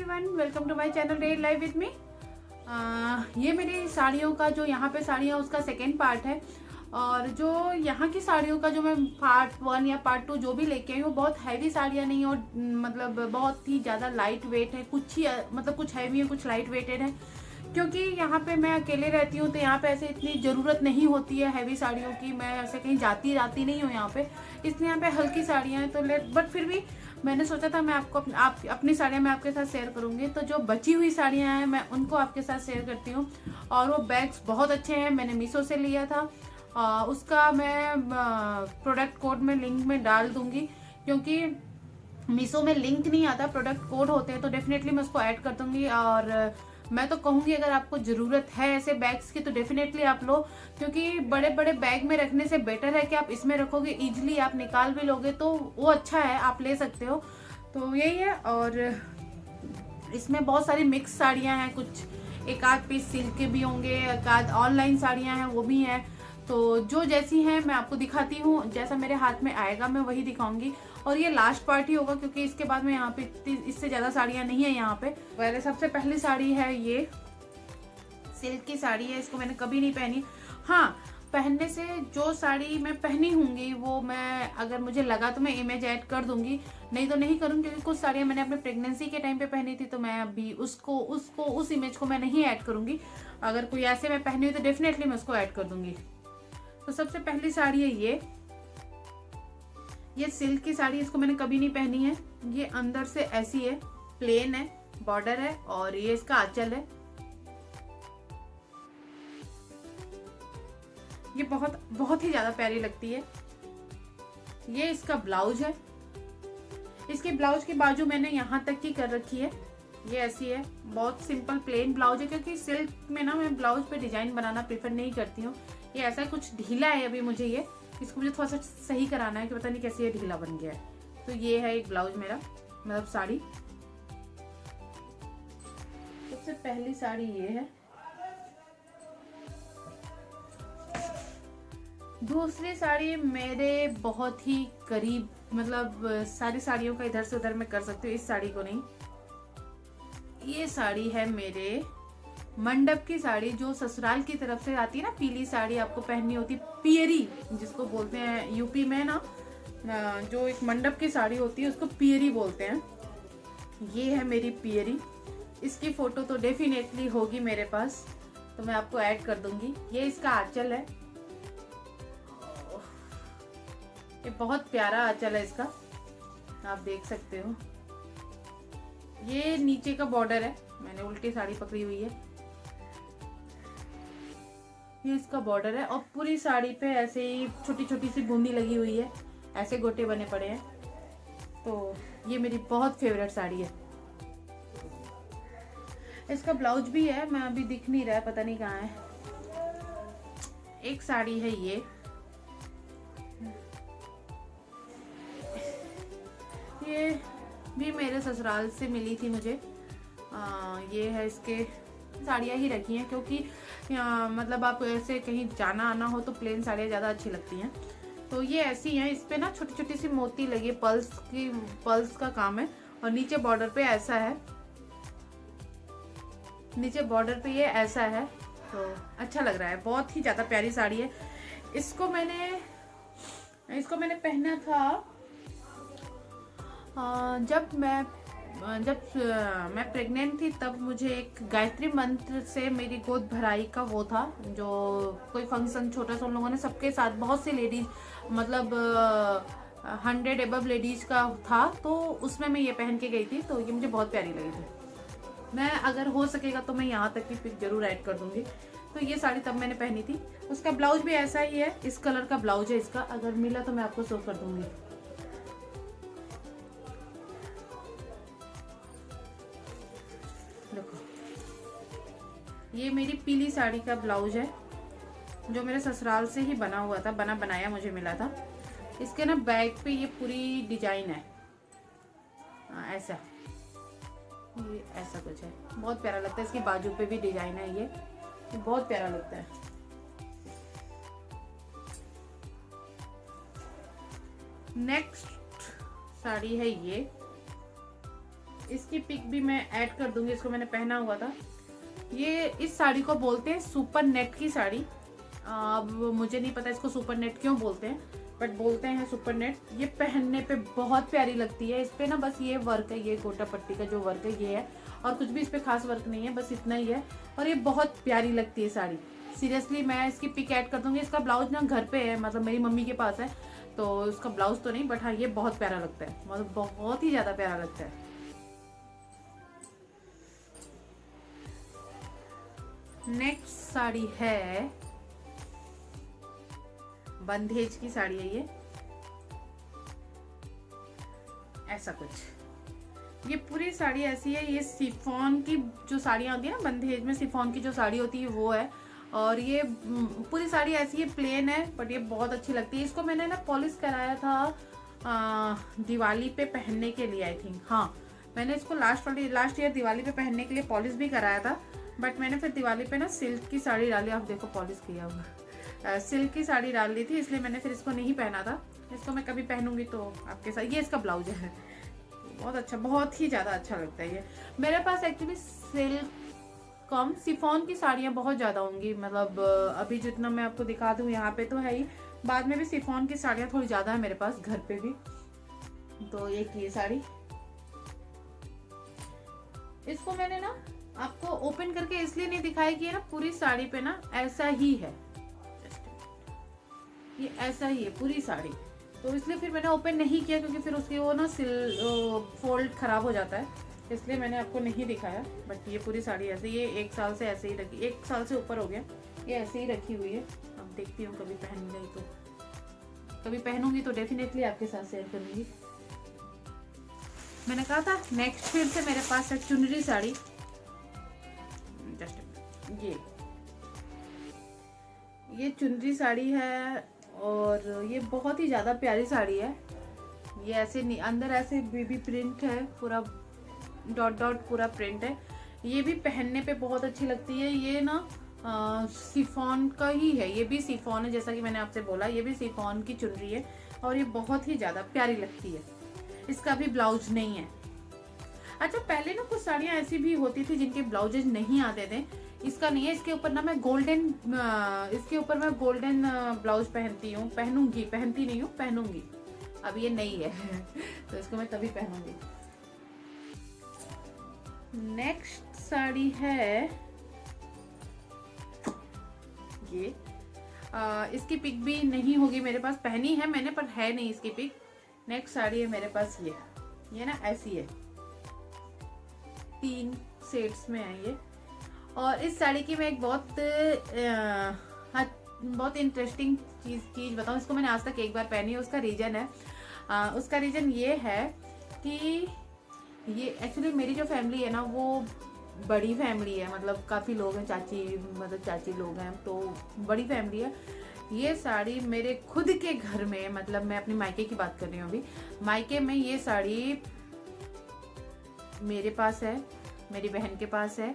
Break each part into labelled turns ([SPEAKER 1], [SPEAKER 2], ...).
[SPEAKER 1] Everyone, welcome to my channel daily life with me. ये मेरी साड़ियों का जो यहाँ पे साड़ियाँ उसका सेकेंड पार्ट है। और जो यहाँ की साड़ियों का जो मैं पार्ट 1 या पार्ट 2 जो भी लेके आई हूँ, बहुत हैवी साड़ियाँ नहीं और मतलब बहुत ही ज़्यादा लाइट वेट है। कुछ ही मतलब कुछ हैवी है, कुछ लाइट वेटेड है, क्योंकि यहाँ पे मैं अकेले रहती हूँ तो यहाँ पे ऐसे इतनी ज़रूरत नहीं होती है हैवी साड़ियों की। मैं ऐसे कहीं जाती नहीं हूँ यहाँ पे, इसलिए यहाँ पे हल्की साड़ियाँ हैं। तो बट फिर भी मैंने सोचा था मैं आपको अपनी साड़ियाँ मैं आपके साथ शेयर करूँगी। तो जो बची हुई साड़ियाँ हैं मैं उनको आपके साथ शेयर करती हूँ। और वो बैग्स बहुत अच्छे हैं, मैंने मीशो से लिया था। उसका मैं प्रोडक्ट कोड में लिंक में डाल दूँगी, क्योंकि मीशो में लिंक नहीं आता, प्रोडक्ट कोड होते हैं, तो डेफिनेटली मैं उसको ऐड कर दूँगी। और मैं तो कहूँगी अगर आपको ज़रूरत है ऐसे बैग्स की तो डेफिनेटली आप लो, क्योंकि बड़े बड़े बैग में रखने से बेटर है कि आप इसमें रखोगे, इजीली आप निकाल भी लोगे तो वो अच्छा है, आप ले सकते हो। तो यही है। और इसमें बहुत सारी मिक्स साड़ियाँ हैं, कुछ एक आध पीस सिल्क के भी होंगे, एक आध ऑनलाइन साड़ियाँ हैं वो भी हैं। तो जो जैसी हैं मैं आपको दिखाती हूँ, जैसा मेरे हाथ में आएगा मैं वही दिखाऊंगी। और ये लास्ट पार्ट ही होगा, क्योंकि इसके बाद में यहाँ पे इससे ज़्यादा साड़ियाँ नहीं है यहाँ पे। पहले सबसे पहली साड़ी है ये सिल्क की साड़ी है, इसको मैंने कभी नहीं पहनी। हाँ, पहनने से जो साड़ी मैं पहनी होंगी वो मैं अगर मुझे लगा तो मैं इमेज ऐड कर दूंगी, नहीं तो नहीं करूँगी, क्योंकि कुछ साड़ियाँ मैंने अपने प्रेगनेंसी के टाइम पे पहनी थी तो मैं अभी उस इमेज को मैं नहीं ऐड करूँगी। अगर कोई ऐसे मैं पहनी हुई तो डेफिनेटली मैं उसको ऐड कर दूंगी। तो सबसे पहली साड़ी है ये सिल्क की साड़ी, इसको मैंने कभी नहीं पहनी है। ये अंदर से ऐसी है, प्लेन है, बॉर्डर है और ये इसका आंचल है। ये बहुत ही ज्यादा प्यारी लगती है। ये इसका ब्लाउज है। इसके ब्लाउज की बाजू मैंने यहाँ तक की कर रखी है, ये ऐसी है, बहुत सिंपल प्लेन ब्लाउज है, क्योंकि सिल्क में ना मैं ब्लाउज पे डिजाइन बनाना प्रेफर नहीं करती हूँ। ये ऐसा कुछ ढीला है अभी मुझे, इसको मुझे थोड़ा सा सही कराना है कि पता नहीं कैसे ये ढीला बन गया है। तो ये है एक ब्लाउज मेरा, मतलब साड़ी। सबसे पहली साड़ी ये है। दूसरी साड़ी मेरे बहुत ही करीब, मतलब सारी साड़ियों का इधर से उधर मैं कर सकती हूँ, इस साड़ी को नहीं। ये साड़ी है मेरे मंडप की साड़ी, जो ससुराल की तरफ से आती है ना, पीली साड़ी आपको पहननी होती, पियरी जिसको बोलते हैं यूपी में ना, जो एक मंडप की साड़ी होती है उसको पियरी बोलते हैं। ये है मेरी पियरी, इसकी फोटो तो डेफिनेटली होगी मेरे पास, तो मैं आपको ऐड कर दूंगी। ये इसका आंचल है, ये बहुत प्यारा आंचल है इसका, आप देख सकते हो। ये नीचे का बॉर्डर है, मैंने उल्टी साड़ी पकड़ी हुई है, ये इसका बॉर्डर है। और पूरी साड़ी पे ऐसे ही छोटी छोटी सी बूंदी लगी हुई है, ऐसे गोटे बने पड़े हैं। तो ये मेरी बहुत फेवरेट साड़ी है। इसका ब्लाउज भी है, मैं अभी दिख नहीं रहा है, पता नहीं कहाँ है। एक साड़ी है ये भी मेरे ससुराल से मिली थी मुझे। ये है, इसके साड़ियाँ ही रखी हैं, क्योंकि मतलब आप ऐसे कहीं जाना आना हो तो प्लेन साड़ियाँ ज़्यादा अच्छी लगती हैं। तो ये ऐसी हैं, इस पे ना छोटी छोटी सी मोती लगी, पल्स का काम है। और नीचे बॉर्डर पे ऐसा है, नीचे बॉर्डर पे ये ऐसा है, तो अच्छा लग रहा है। बहुत ही ज़्यादा प्यारी साड़ी है। इसको मैंने पहना था जब मैं प्रेग्नेंट थी, तब मुझे एक गायत्री मंत्र से मेरी गोद भराई का वो था, जो कोई फंक्शन छोटा सा उन लोगों ने सबके साथ, बहुत सी लेडीज, मतलब 100 एबव लेडीज का था, तो उसमें मैं ये पहन के गई थी, तो ये मुझे बहुत प्यारी लगी थी। मैं अगर हो सकेगा तो मैं यहाँ तक की पिक जरूर ऐड कर दूंगी। तो ये साड़ी तब मैंने पहनी थी। उसका ब्लाउज भी ऐसा ही है, इस कलर का ब्लाउज है इसका, अगर मिला तो मैं आपको शो कर दूंगी। देखो, ये मेरी पीली साड़ी का ब्लाउज है, जो मेरे ससुराल से ही बना हुआ था, बनाया मुझे मिला था। इसके ना बैक पे ये पूरी डिजाइन है, ऐसा, ये ऐसा कुछ है, बहुत प्यारा लगता है। इसकी बाजू पे भी डिजाइन है, ये बहुत प्यारा लगता है। नेक्स्ट साड़ी है इसकी पिक भी मैं ऐड कर दूंगी, इसको मैंने पहना हुआ था। ये इस साड़ी को बोलते हैं सुपर नेट की साड़ी। अब मुझे नहीं पता इसको सुपर नेट क्यों बोलते हैं, बट बोलते हैं सुपर नेट। ये पहनने पे बहुत प्यारी लगती है। इस पे ना बस ये वर्क है, ये गोटा पट्टी का जो वर्क है ये है, और कुछ भी इस पे खास वर्क नहीं है, बस इतना ही है। और ये बहुत प्यारी लगती है साड़ी, सीरियसली। मैं इसकी पिक ऐड कर दूंगी। इसका ब्लाउज ना घर पे है, मतलब मेरी मम्मी के पास है, तो उसका ब्लाउज तो नहीं, बट हाँ ये बहुत प्यारा लगता है, मतलब बहुत ही ज्यादा प्यारा लगता है। नेक्स्ट साड़ी है बंधेज की साड़ी है ये, ऐसा कुछ। ये पूरी साड़ी ऐसी है। ये शिफॉन की जो साड़ियाँ होती है ना, बंधेज में शिफॉन की जो साड़ी होती है वो है। और ये पूरी साड़ी ऐसी है, प्लेन है, बट ये बहुत अच्छी लगती है। इसको मैंने ना पॉलिश कराया था दिवाली पे पहनने के लिए, आई थिंक। हाँ, मैंने इसको लास्ट ईयर दिवाली पे पहनने के लिए पॉलिश भी कराया था, बट मैंने फिर दिवाली पे ना सिल्क की साड़ी डाली। आप देखो पॉलिश किया हुआ, सिल्क की साड़ी डाल ली थी, इसलिए मैंने फिर इसको नहीं पहना था। इसको मैं कभी पहनूंगी तो आपके साथ। ये इसका ब्लाउज है, बहुत अच्छा, बहुत ही ज़्यादा अच्छा लगता है ये। मेरे पास एक्चुअली सिल्क कम शिफॉन की साड़ियाँ बहुत ज़्यादा होंगी, मतलब अभी जितना मैं आपको दिखा दूँ यहाँ पे तो है ही, बाद में भी शिफॉन की साड़ियाँ थोड़ी ज़्यादा है मेरे पास घर पे भी। तो एक ये साड़ी, इसको मैंने ना आपको ओपन करके इसलिए नहीं दिखाया कि ये ना पूरी साड़ी पे ना ऐसा ही है, ये ऐसा ही है पूरी साड़ी, तो इसलिए फिर मैंने ओपन नहीं किया, क्योंकि फिर उसकी वो ना फोल्ड खराब हो जाता है, इसलिए मैंने आपको नहीं दिखाया। बट ये पूरी साड़ी ऐसे, ये 1 साल से ऐसे ही रखी, 1 साल से ऊपर हो गया ये ऐसे ही रखी हुई है। अब देखती हूँ कभी पहन गई तो, कभी पहनूंगी तो डेफिनेटली आपके साथ शेयर करूंगी। मैंने कहा था नेक्स्ट फिर से मेरे पास है चुनरी साड़ी। जस्ट ये चुनरी साड़ी है, और ये बहुत ही ज़्यादा प्यारी साड़ी है। ये ऐसे नहीं, अंदर ऐसे बेबी प्रिंट है, पूरा डॉट डॉट पूरा प्रिंट है। ये भी पहनने पे बहुत अच्छी लगती है। ये ना शिफॉन का ही है, ये भी शिफॉन है, जैसा कि मैंने आपसे बोला, ये भी शिफॉन की चुनरी है, और ये बहुत ही ज़्यादा प्यारी लगती है। इसका भी ब्लाउज नहीं है। अच्छा, पहले ना कुछ साड़ियाँ ऐसी भी होती थी जिनके ब्लाउजेज नहीं आते थे, इसका नहीं है। इसके ऊपर ना मैं गोल्डन, इसके ऊपर मैं गोल्डन ब्लाउज पहनती हूँ, पहनती नहीं हूँ, पहनूंगी। अब ये नहीं है तो इसको मैं तभी पहनूंगी। नेक्स्ट साड़ी है ये, इसकी पिक भी नहीं होगी मेरे पास, पहनी है मैंने पर है नहीं इसकी पिक। नेक्स्ट साड़ी है मेरे पास ये ना ऐसी है, 3 शेड्स में है ये। और इस साड़ी की मैं एक बहुत इंटरेस्टिंग चीज बताऊं, इसको मैंने आज तक एक बार पहनी है। उसका रीजन ये है कि ये एक्चुअली मेरी जो फैमिली है ना वो बड़ी फैमिली है, मतलब काफ़ी लोग हैं, चाची लोग हैं, तो बड़ी फैमिली है। ये साड़ी मेरे खुद के घर में, मतलब मैं अपनी मायके की बात कर रही हूँ अभी, मायके में ये साड़ी मेरे पास है, मेरी बहन के पास है,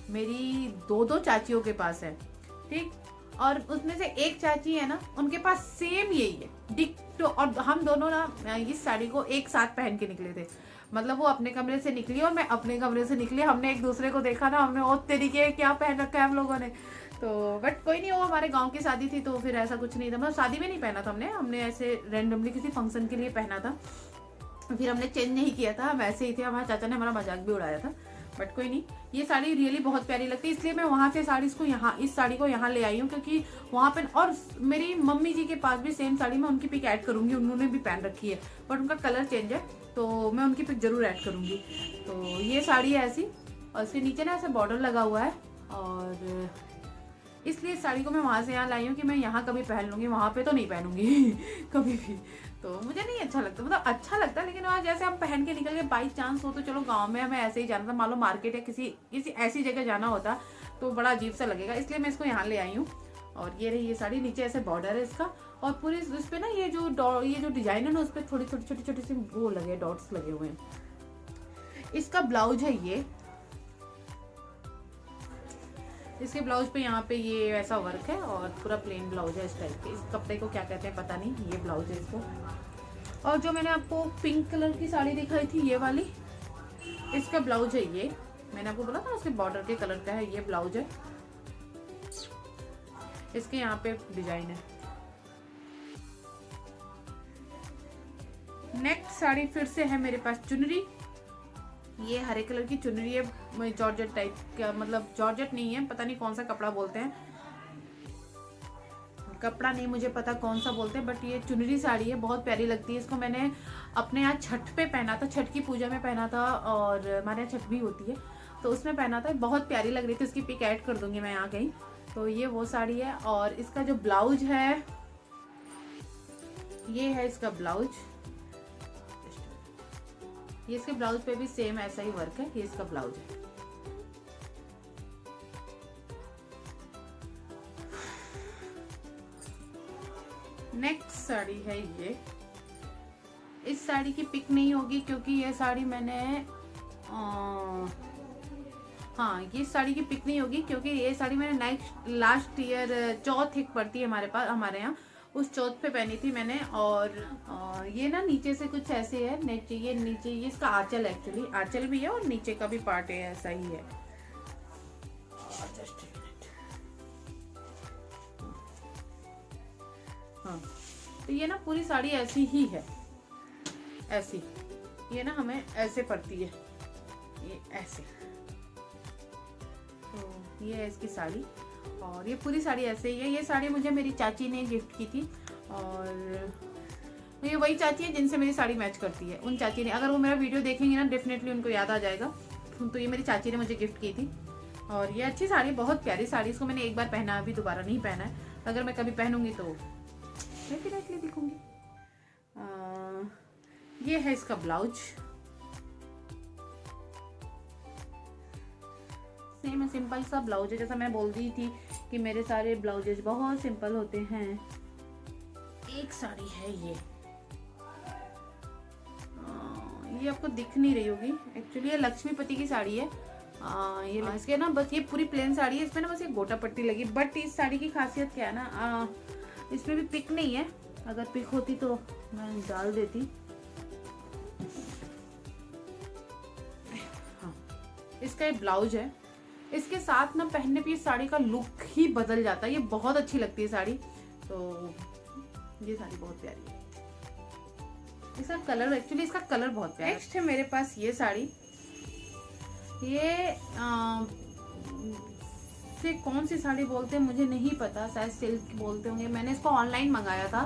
[SPEAKER 1] मेरी 2 चाचियों के पास है, ठीक। और उसमें से एक चाची है ना, उनके पास सेम यही है, डिक्टो। और हम दोनों ना इस साड़ी को एक साथ पहन के निकले थे, मतलब वो अपने कमरे से निकली और मैं अपने कमरे से निकली। हमने एक दूसरे को देखा ना, हमने और तरीके क्या पहन रखा है हम लोगों ने। तो बट कोई नहीं, वो हमारे गांव की शादी थी तो फिर ऐसा कुछ नहीं था, मतलब शादी में नहीं पहना था हमने ऐसे रैंडमली किसी फंक्शन के लिए पहना था, फिर हमने चेंज नहीं किया था, हम ऐसे ही थे। हमारे चाचा ने हमारा मजाक भी उड़ाया था, बट कोई नहीं। ये साड़ी रियली बहुत प्यारी लगती है, इसलिए मैं वहाँ से इस साड़ी को यहाँ ले आई हूँ, क्योंकि वहाँ पे, और मेरी मम्मी जी के पास भी सेम साड़ी, मैं उनकी पिक ऐड करूँगी, उन्होंने भी पहन रखी है, बट उनका कलर चेंज है, तो मैं उनकी पिक जरूर ऐड करूँगी। तो ये साड़ी है ऐसी, और इसके नीचे ना ऐसा बॉर्डर लगा हुआ है, और इसलिए इस साड़ी को मैं वहाँ से यहाँ लाई हूँ कि मैं यहाँ कभी पहन लूँगी, वहाँ पे तो नहीं पहनूंगी कभी भी। तो मुझे नहीं अच्छा लगता, मतलब अच्छा लगता है, लेकिन वहाँ जैसे हम पहन के निकल गए, बाई चांस हो तो चलो, गांव में हमें ऐसे ही जाना था, मान लो मार्केट या किसी ऐसी जगह जाना होता तो बड़ा अजीब सा लगेगा, इसलिए मैं इसको यहाँ ले आई हूँ। और ये रही ये साड़ी, नीचे ऐसे बॉर्डर है इसका, और पूरी इस पे ना ये जो डिजाइन है ना, उस पर थोड़ी छोटी सी वो लगे, डॉट्स लगे हुए हैं। इसका ब्लाउज है ये, इसके ब्लाउज पे यहाँ पे ये ऐसा वर्क है, और पूरा प्लेन ब्लाउज है इस टाइप के। इस कपड़े को क्या कहते हैं पता नहीं, ये ब्लाउज है इसको। और जो मैंने आपको पिंक कलर की साड़ी दिखाई थी, ये वाली, इसका ब्लाउज है ये, मैंने आपको बोला था उसके बॉर्डर के कलर का है, ये ब्लाउज है। इसके यहाँ पे डिजाइन है। नेक्स्ट साड़ी फिर से है मेरे पास चुनरी। ये हरे कलर की चुनरी है, जॉर्जेट टाइप का, मतलब जॉर्जेट नहीं है, पता नहीं कौन सा कपड़ा बोलते हैं, कपड़ा नहीं मुझे पता कौन सा बोलते हैं, बट ये चुनरी साड़ी है, बहुत प्यारी लगती है। इसको मैंने अपने यहाँ छठ पे पहना था, छठ की पूजा में पहना था, और हमारे यहाँ छठ भी होती है तो उसमें पहना था, बहुत प्यारी लग रही थी। इसकी पिक ऐड कर दूंगी मैं यहाँ कहीं। तो ये वो साड़ी है, और इसका जो ब्लाउज है ये है इसका ब्लाउज। ये इसके ब्लाउज पे भी सेम ऐसा ही वर्क है, ये इसका ब्लाउज है। नेक्स्ट साड़ी है ये। इस साड़ी की पिक नहीं होगी क्योंकि ये साड़ी मैंने हाँ, ये साड़ी की पिक नहीं होगी क्योंकि ये साड़ी मैंने लास्ट ईयर चौथ एक पड़ती है हमारे पास, हमारे यहाँ, उस चौथ पे पहनी थी मैंने। और ये ना नीचे से कुछ ऐसे है, नीचे ये इसका आंचल, एक्चुअली आंचल भी है और नीचे का भी पार्ट है, ऐसा ही है। हाँ, तो ये ना पूरी साड़ी ऐसी ही है, ऐसी, ये ना हमें ऐसे पड़ती है, ये ऐसे। तो ये है इसकी साड़ी, और ये पूरी साड़ी ऐसे ही है। ये साड़ी मुझे मेरी चाची ने गिफ्ट की थी, और ये वही चाची है जिनसे मेरी साड़ी मैच करती है। उन चाची ने, अगर वो मेरा वीडियो देखेंगे ना, डेफिनेटली उनको याद आ जाएगा। तो ये मेरी चाची ने मुझे गिफ्ट की थी, और ये अच्छी साड़ी, बहुत प्यारी साड़ी। इसको मैंने एक बार पहना, अभी दोबारा नहीं पहना है। अगर मैं कभी पहनूंगी तो डेफिनेटली दिखूंगी। ये है इसका ब्लाउज, सेम सिंपल सा ब्लाउज है। जैसा मैं बोल रही थी कि मेरे सारे ब्लाउजेज बहुत सिंपल होते हैं। एक साड़ी है ये आपको दिख नहीं रही होगी, एक्चुअली ये लक्ष्मीपति की साड़ी है। ये इसके ना बस ये पूरी प्लेन साड़ी है, इसमें ना बस ये गोटा पट्टी लगी। बट इस साड़ी की खासियत क्या है ना, इसमें भी पिक नहीं है, अगर पिक होती तो मैं डाल देती। हाँ, इसका ये ब्लाउज है। इसके साथ ना पहनने पे साड़ी का लुक ही बदल जाता है, ये बहुत अच्छी लगती है साड़ी। तो ये साड़ी बहुत प्यारी है। इसका कलर, एक्चुअली इसका कलर बहुत प्यारा है। नेक्स्ट है मेरे पास ये साड़ी, ये से कौन सी साड़ी बोलते हैं मुझे नहीं पता, शायद सिल्क बोलते होंगे। मैंने इसको ऑनलाइन मंगाया था।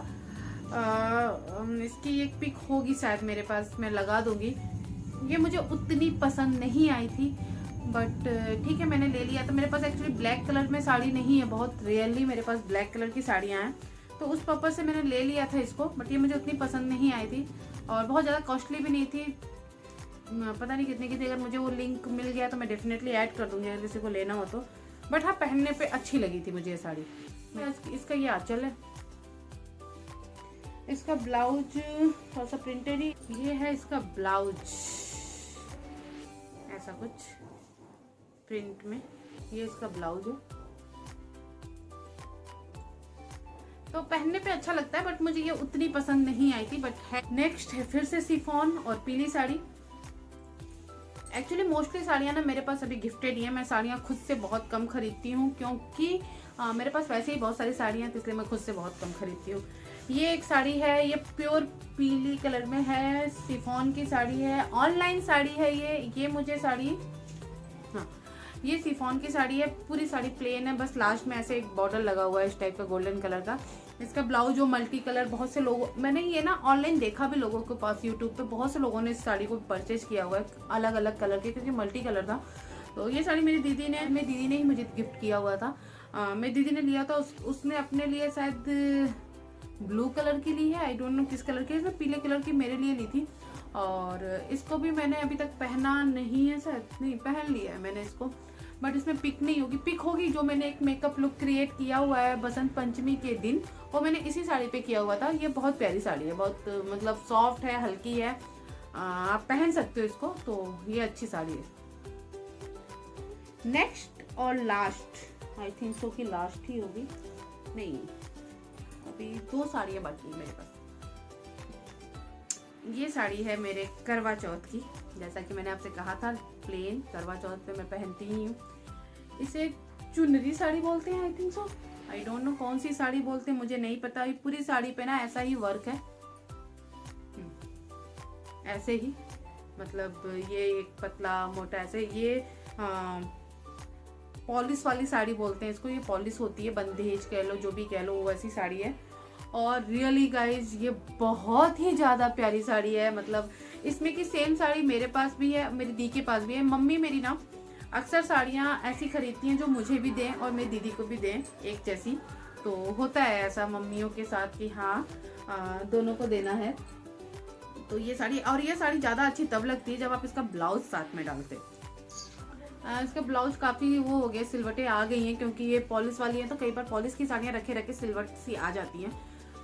[SPEAKER 1] इसकी एक पिक होगी शायद मेरे पास, मैं लगा दूंगी। ये मुझे उतनी पसंद नहीं आई थी, बट ठीक है, मैंने ले लिया। तो मेरे पास एक्चुअली ब्लैक कलर में साड़ी नहीं है, बहुत रेयरली मेरे पास ब्लैक कलर की साड़ियाँ हैं, तो उस पर्पज से मैंने ले लिया था इसको। बट ये मुझे उतनी पसंद नहीं आई थी, और बहुत ज़्यादा कॉस्टली भी नहीं थी, पता नहीं कितने की थी। अगर मुझे वो लिंक मिल गया तो मैं डेफिनेटली ऐड कर दूंगी अगर किसी को लेना हो तो। बट हाँ, पहनने पे अच्छी लगी थी मुझे ये साड़ी। इसका ये आंचल है, इसका ब्लाउज थोड़ा सा प्रिंटेड ही, ये है इसका ब्लाउज, ऐसा कुछ प्रिंट में, ये इसका ब्लाउज है। तो पहनने पे अच्छा लगता है, बट मुझे ये उतनी पसंद नहीं आई थी, बट है। नेक्स्ट है फिर से शिफॉन और पीली साड़ी। एक्चुअली मोस्टली साड़ियाँ ना मेरे पास अभी गिफ्टेड ही है। मैं साड़ियाँ खुद से बहुत कम खरीदती हूँ, क्योंकि मेरे पास वैसे ही बहुत सारी साड़ियाँ हैं, इसलिए मैं खुद से बहुत कम खरीदती हूँ। ये एक साड़ी है, ये प्योर पीली कलर में है, शिफॉन की साड़ी है, ऑनलाइन साड़ी है ये मुझे साड़ी, हाँ, ये शिफॉन की साड़ी है। पूरी साड़ी प्लेन है, बस लास्ट में ऐसे एक बॉर्डर लगा हुआ है इस टाइप का गोल्डन कलर का। इसका ब्लाउज जो मल्टी कलर, बहुत से लोगों, मैंने ये ना ऑनलाइन देखा भी लोगों के पास, यूट्यूब पे बहुत से लोगों ने इस साड़ी को परचेज किया हुआ है अलग अलग कलर के, क्योंकि मल्टी कलर था। तो ये साड़ी मेरी दीदी ने ही मुझे गिफ्ट किया हुआ था। मेरी दीदी ने लिया था, उसने अपने लिए शायद ब्लू कलर की ली है, आई डोंट नो किस कलर की, इसमें पीले कलर की मेरे लिए ली थी। और इसको भी मैंने अभी तक पहना नहीं है, शायद नहीं पहन लिया है मैंने इसको, बट इसमें पिक नहीं होगी। पिक होगी जो मैंने एक मेकअप लुक क्रिएट किया हुआ है बसंत पंचमी के दिन, वो मैंने इसी साड़ी पे किया हुआ था। ये बहुत प्यारी साड़ी है, बहुत मतलब सॉफ्ट है, हल्की है, आप पहन सकते हो इसको, तो ये अच्छी साड़ी है। नेक्स्ट और लास्ट, आई थिंक सो कि लास्ट ही होगी, नहीं अभी 2 साड़ियाँ बाकी है मेरे पास। ये साड़ी है मेरे करवा चौथ की। जैसा कि मैंने आपसे कहा था, प्लेन करवा चौथ पे मैं पहनती ही हूँ। इसे चुनरी साड़ी बोलते हैं, I think so, I don't know कौन सी साड़ी बोलते हैं, मुझे नहीं पता। ये पूरी साड़ी पे ना ऐसा ही वर्क है, ऐसे ही, मतलब ये एक पतला मोटा ऐसे, ये पॉलिश वाली साड़ी बोलते हैं इसको। ये पॉलिश होती है, बंदेज कह लो, जो भी कह लो, वो वैसी साड़ी है। और रियली गाइज ये बहुत ही ज़्यादा प्यारी साड़ी है। मतलब इसमें की सेम साड़ी मेरे पास भी है, मेरी दी के पास भी है। मम्मी मेरी ना अक्सर साड़ियाँ ऐसी खरीदती हैं जो मुझे भी दें और मेरी दीदी को भी दें एक जैसी। तो होता है ऐसा मम्मियों के साथ कि हाँ दोनों को देना है। तो ये साड़ी, और ये साड़ी ज़्यादा अच्छी तब लगती है जब आप इसका ब्लाउज साथ में डालते। इसका ब्लाउज काफ़ी वो हो गया, सिलवटें आ गई हैं, क्योंकि ये पॉलिश वाली है तो कई बार पॉलिश की साड़ियाँ रखे रखे सिलवट सी आ जाती हैं।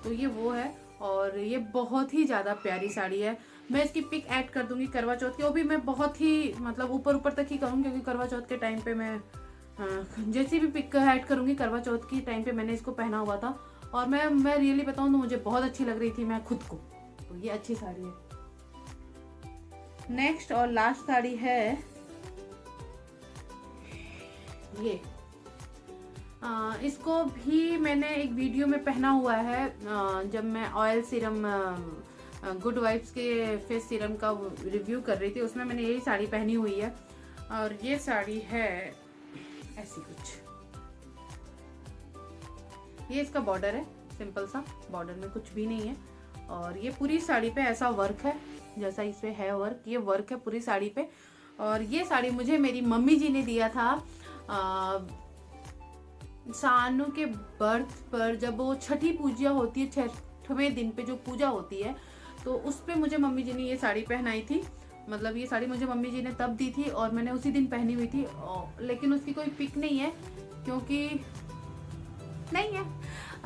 [SPEAKER 1] तो ये वो है, और ये बहुत ही ज़्यादा प्यारी साड़ी है। मैं इसकी पिक ऐड कर दूंगी करवा चौथ की। वो भी मैं बहुत ही मतलब ऊपर ऊपर तक ही करूँगी, क्योंकि करवा चौथ के टाइम पे मैं जैसी भी पिक ऐड करूँगी, करवा चौथ की टाइम पे मैंने इसको पहना हुआ था और मैं रियली बताऊँ तो मुझे बहुत अच्छी लग रही थी मैं खुद को। तो ये अच्छी साड़ी है। नेक्स्ट और लास्ट साड़ी है ये। इसको भी मैंने एक वीडियो में पहना हुआ है, जब मैं ऑयल सीरम गुड वाइब्स के फेस सीरम का रिव्यू कर रही थी, उसमें मैंने यही साड़ी पहनी हुई है। और ये साड़ी है ऐसी कुछ, ये इसका बॉर्डर है, सिंपल सा बॉर्डर में कुछ भी नहीं है। और ये पूरी साड़ी पे ऐसा वर्क है, जैसा इस पे है वर्क, ये वर्क है पूरी साड़ी पे। और ये साड़ी मुझे मेरी मम्मी जी ने दिया था सानू के बर्थ पर, जब वो छठी पूजा होती है, 6वें दिन पे जो पूजा होती है, तो उस पे मुझे मम्मी जी ने ये साड़ी पहनाई थी। मतलब ये साड़ी मुझे मम्मी जी ने तब दी थी और मैंने उसी दिन पहनी हुई थी। लेकिन उसकी कोई पिक नहीं है, क्योंकि नहीं है।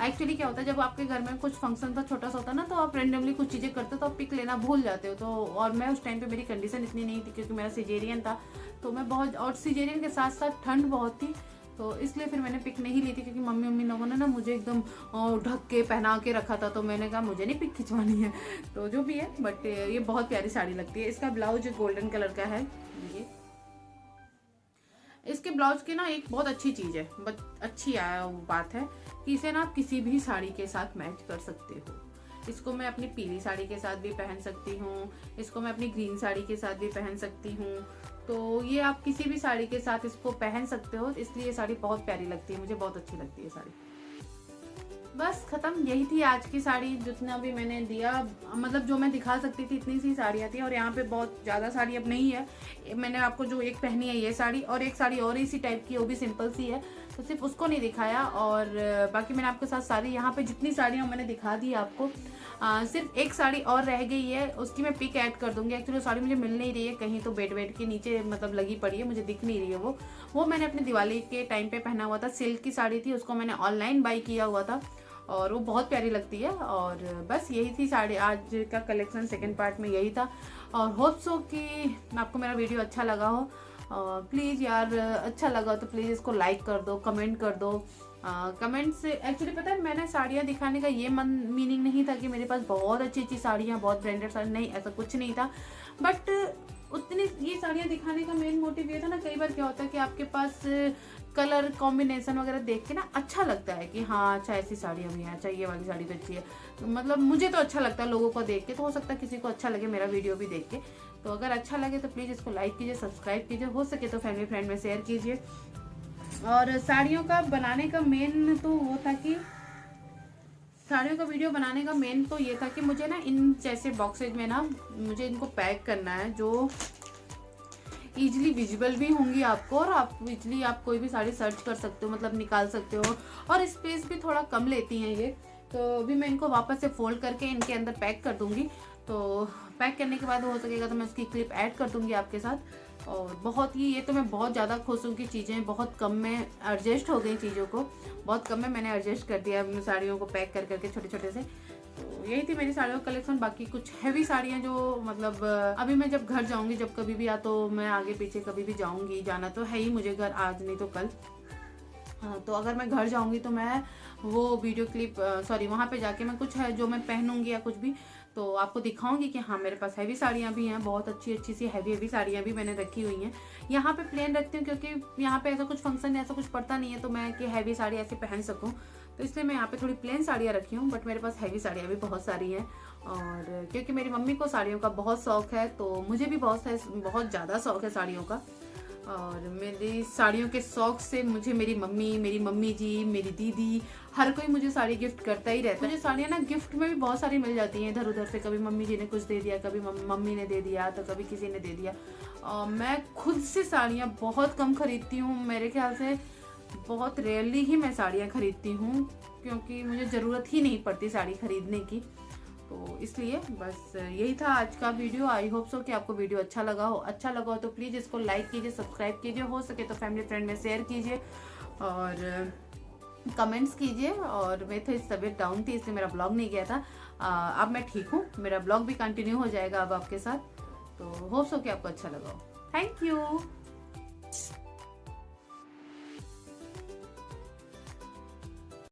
[SPEAKER 1] एक्चुअली क्या होता है, जब आपके घर में कुछ फंक्शन था छोटा सा होता ना, तो आप रेंडमली कुछ चीज़ें करते हो तो आप पिक लेना भूल जाते हो। तो और मैं उस टाइम पे मेरी कंडीशन इतनी नहीं थी, क्योंकि मेरा सिजेरियन था, तो मैं बहुत, और सिजेरियन के साथ साथ ठंड बहुत थी, तो इसलिए फिर मैंने पिक नहीं ली थी। क्योंकि मम्मी लोगों ने ना मुझे एकदम ढक के पहना के रखा था, तो मैंने कहा मुझे नहीं पिक खिंचवानी है। तो जो भी है, बट ये बहुत प्यारी साड़ी लगती है। इसका ब्लाउज गोल्डन कलर का है। ये इसके ब्लाउज की ना एक बहुत अच्छी चीज़ है, अच्छी बात है कि इसे ना आप किसी भी साड़ी के साथ मैच कर सकते हो। इसको मैं अपनी पीली साड़ी के साथ भी पहन सकती हूँ, इसको मैं अपनी ग्रीन साड़ी के साथ भी पहन सकती हूँ। तो ये आप किसी भी साड़ी के साथ इसको पहन सकते हो, इसलिए ये साड़ी बहुत प्यारी लगती है, मुझे बहुत अच्छी लगती है साड़ी। बस खत्म, यही थी आज की साड़ी। जितना भी मैंने दिया, मतलब जो मैं दिखा सकती थी इतनी सी साड़ियाँ थी। और यहाँ पे बहुत ज़्यादा साड़ी अब नहीं है। मैंने आपको जो एक पहनी है ये साड़ी, और एक साड़ी और इसी टाइप की, वो भी सिंपल सी है, तो सिर्फ उसको नहीं दिखाया। और बाकी मैंने आपके साथ सारी, यहाँ पे जितनी साड़ियाँ मैंने दिखा दी आपको। सिर्फ एक साड़ी और रह गई है, उसकी मैं पिक ऐड कर दूंगी। एक्चुअली साड़ी मुझे मिल नहीं रही है कहीं, तो बेड के नीचे मतलब लगी पड़ी है, मुझे दिख नहीं रही है वो मैंने अपनी दिवाली के टाइम पे पहना हुआ था। सिल्क की साड़ी थी, उसको मैंने ऑनलाइन बाई किया हुआ था और वो बहुत प्यारी लगती है। और बस यही थी साड़ी, आज का कलेक्शन सेकंड पार्ट में यही था। और होप सो कि आपको मेरा वीडियो अच्छा लगा हो। प्लीज़ यार, अच्छा लगा तो प्लीज़ इसको लाइक कर दो, कमेंट कर दो। कमेंट से एक्चुअली पता है, मैंने साड़ियाँ दिखाने का ये मीनिंग नहीं था कि मेरे पास बहुत अच्छी साड़ियाँ, बहुत ब्रांडेड साड़ी, नहीं, ऐसा कुछ नहीं था। बट उतनी ये साड़ियाँ दिखाने का मेन मोटिव ये था ना, कई बार क्या होता है कि आपके पास कलर कॉम्बिनेशन वगैरह देख के ना अच्छा लगता है कि हाँ अच्छा ऐसी साड़ियाँ भी हैं, अच्छा ये वाली साड़ी भी अच्छी है। तो मतलब मुझे तो अच्छा लगता है लोगों को देख के, तो हो सकता है किसी को अच्छा लगे मेरा वीडियो भी देख के। तो अगर अच्छा लगे तो प्लीज़ इसको लाइक कीजिए, सब्सक्राइब कीजिए, हो सके तो फैमिली फ्रेंड में शेयर कीजिए। और साड़ियों का बनाने का मेन तो वो था कि साड़ियों का वीडियो बनाने का मेन तो ये था कि मुझे ना इन जैसे बॉक्सेज में ना मुझे इनको पैक करना है, जो ईजिली विजिबल भी होंगी आपको, और आप इजली आप कोई भी साड़ी सर्च कर सकते हो, मतलब निकाल सकते हो। और स्पेस भी थोड़ा कम लेती हैं ये। तो अभी मैं इनको वापस से फोल्ड करके इनके अंदर पैक कर दूंगी। तो पैक करने के बाद हो सकेगा तो मैं उसकी क्लिप ऐड कर दूंगी आपके साथ। और बहुत ही, ये तो मैं बहुत ज़्यादा खुश हूँ कि चीज़ें बहुत कम में एडजस्ट हो गई, चीज़ों को बहुत कम में मैंने एडजस्ट कर दिया साड़ियों को पैक कर करके छोटे छोटे से। तो यही थी मेरी साड़ियों का कलेक्शन। बाकी कुछ हैवी साड़ियाँ जो मतलब अभी मैं जब घर जाऊँगी, जब कभी भी, या तो मैं आगे पीछे कभी भी जाऊँगी, जाना तो है ही मुझे घर, आज नहीं तो कल। हाँ, तो अगर मैं घर जाऊँगी तो मैं वो वीडियो क्लिप वहाँ पे जाके मैं कुछ है जो मैं पहनूंगी या कुछ भी, तो आपको दिखाऊंगी कि हाँ मेरे पास हैवी साड़ियाँ भी हैं, बहुत अच्छी अच्छी सी हैवी साड़ियाँ भी मैंने रखी हुई हैं। यहाँ पे प्लेन रखती हूँ क्योंकि यहाँ पे ऐसा कुछ फंक्शन ऐसा कुछ पड़ता नहीं है तो मैं कि हैवी साड़ी ऐसे पहन सकूँ, तो इसलिए मैं यहाँ पे थोड़ी प्लेन साड़ियाँ रखी हूँ। बट मेरे पास हैवी साड़ियाँ भी बहुत सारी हैं, और क्योंकि मेरी मम्मी को साड़ियों का बहुत शौक है तो मुझे भी बहुत ज़्यादा शौक है साड़ियों का। और मेरी साड़ियों के शौक से मुझे मेरी मम्मी जी, मेरी दीदी, हर कोई मुझे साड़ी गिफ्ट करता ही रहता है। मुझे साड़ियाँ ना गिफ्ट में भी बहुत सारी मिल जाती हैं इधर उधर से, कभी मम्मी जी ने कुछ दे दिया, कभी मम्मी ने दे दिया, तो कभी किसी ने दे दिया। मैं खुद से साड़ियाँ बहुत कम खरीदती हूँ, मेरे ख्याल से बहुत रेयरली ही मैं साड़ियाँ खरीदती हूँ, क्योंकि मुझे ज़रूरत ही नहीं पड़ती साड़ी खरीदने की। तो इसलिए बस यही था आज का वीडियो। आई होप सो कि आपको वीडियो अच्छा लगा हो तो प्लीज़ इसको लाइक कीजिए, सब्सक्राइब कीजिए, हो सके तो फैमिली फ्रेंड में शेयर कीजिए और कमेंट्स कीजिए। और मैं थोड़ी तबीयत डाउन थी इसलिए मेरा ब्लॉग नहीं गया था, अब मैं ठीक हूँ, मेरा ब्लॉग भी कंटिन्यू हो जाएगा अब आपके साथ। तो होप सो कि आपको अच्छा लगा हो। Thank you.